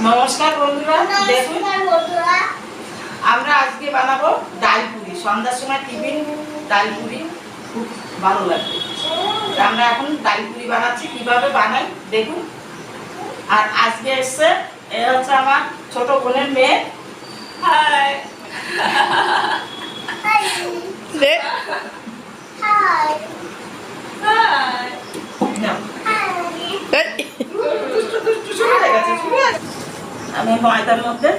নমস্কার বন্ধুরা, দেখুন আমরা আজকে বানাবো ডাল পুরি। সন্ধ্যার সময় টিফিন ডাল পুরি খুব ভালো লাগবে। আমরা এখন ডাল পুরি বানাচ্ছি, কিভাবে বানাই দেখুন। আর আজকে এসছে এ হচ্ছে আমার ছোট বোনের মেয়ে। হাই আমি ময়দার মধ্যে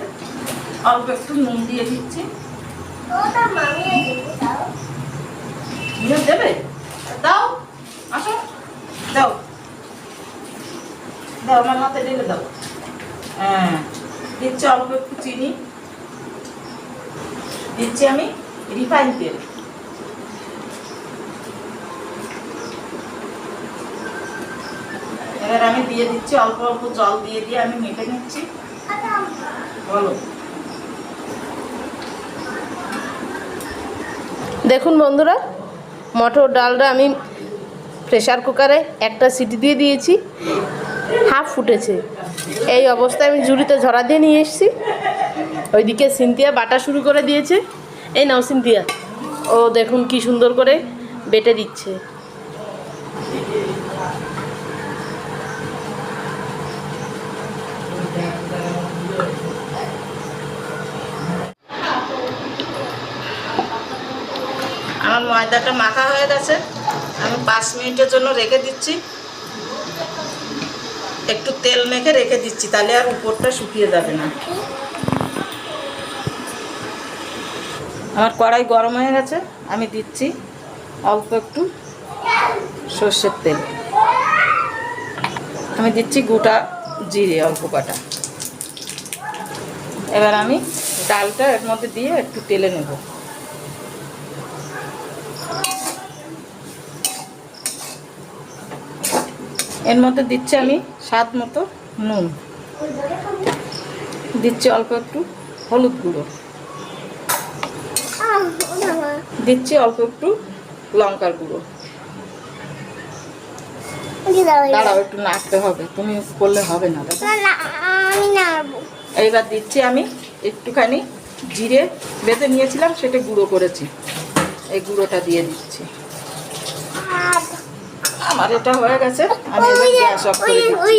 অল্প একটু নুন দিয়ে দিচ্ছি। দেবে দাও, আসো দাও দাও, আমার হাতে ঢেলে দাও। হ্যাঁ, দিচ্ছি অল্প একটু চিনি, দিচ্ছি আমি রিফাইন তেল, এবার আমি দিয়ে দিচ্ছি অল্প অল্প জল দিয়ে দিয়ে আমি মেখে নিচ্ছি। বলো। দেখুন বন্ধুরা, মটর ডালটা আমি প্রেসার কুকারে একটা সিটি দিয়ে দিয়েছি, হাফ ফুটেছে। এই অবস্থায় আমি ঝুড়িতে ঝরা দিয়ে নিয়ে এসেছি। ওইদিকে সিনথিয়া বাটা শুরু করে দিয়েছে। এই নাও সিনথিয়া, ও দেখুন কি সুন্দর করে বেটে দিচ্ছে। আমার ময়দাটা মাখা হয়ে গেছে, আমি 5 মিনিটের জন্য রেখে দিচ্ছি। একটু তেল মেখে রেখে দিচ্ছি, তাহলে আর উপরটা শুকিয়ে যাবে না। আমার কড়াই গরম হয়ে গেছে, আমি দিচ্ছি অল্প একটু সর্ষের তেল, আমি দিচ্ছি গোটা জিরে অল্প কটা। এবার আমি ডালটা এর মধ্যে দিয়ে একটু তেলে নেব। এর মধ্যে দিচ্ছি আমি স্বাদ মতো নুন, দিচ্ছি অল্প একটু হলুদ গুঁড়ো, দিচ্ছি অল্প একটু লঙ্কার গুঁড়ো। দাঁড়াও, একটু নাড়তে হবে, তুমি করলে হবে না দাদা। এইবার দিচ্ছি আমি একটুখানি জিরে বেঁধে নিয়েছিলাম, সেটা গুঁড়ো করেছি, এই গুঁড়োটা দিয়ে দিচ্ছি। আমার এটা হয়ে গেছে, আমি এবার গ্যাস অফ করে দিচ্ছি।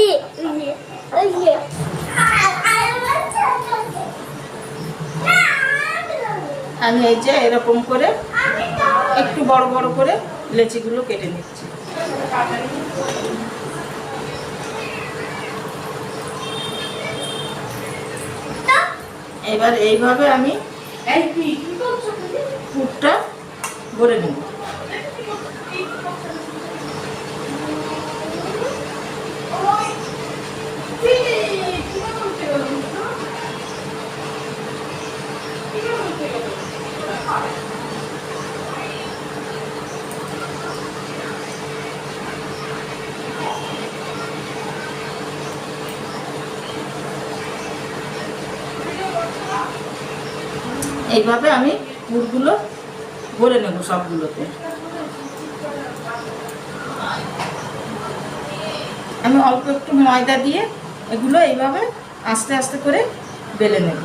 আমি এই যে এরকম করে একটু বড় বড় করে লেচিগুলো কেটে নিচ্ছি। এবার এইভাবে আমি পুরটা ভরে নেব। এইভাবে আমি পুরগুলো ভরে নেব সবগুলোতে। আমি অল্প একটু ময়দা দিয়ে এগুলো এইভাবে আস্তে আস্তে করে বেলে নেব।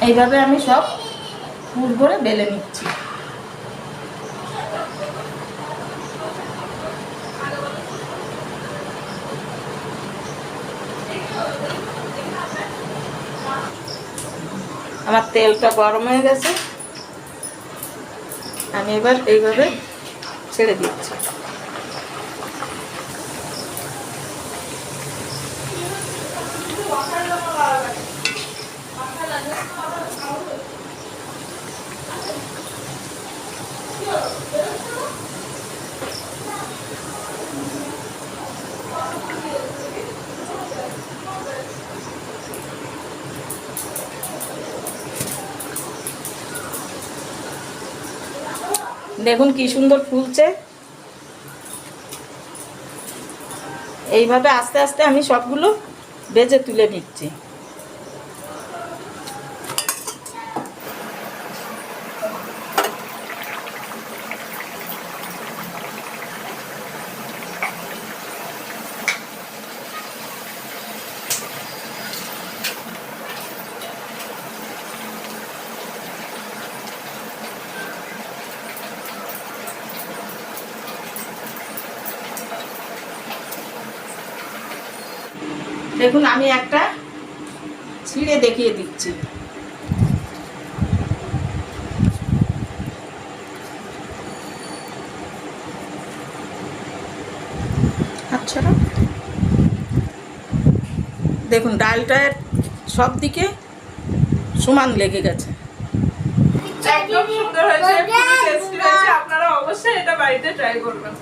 এইভাবে আমি সব পুর ভরে বেলে নিচ্ছি। আমার তেলটা গরম হয়ে গেছে, আমি এবার এইভাবে ছেড়ে দিচ্ছি। দেখুন কি সুন্দর ফুলছে। এইভাবে আস্তে আস্তে আমি সবগুলো ভেজে তুলে নিচ্ছি। দেখুন আমি একটা ছিঁড়ে দেখিয়ে দিচ্ছি। আচ্ছা, দেখুন ডালটার সব দিকে সমান লেগে গেছে। একদম সুন্দর হয়েছে, খুবই টেস্টি হয়েছে। আপনারা অবশ্যই এটা বাড়িতে ট্রাই করবেন।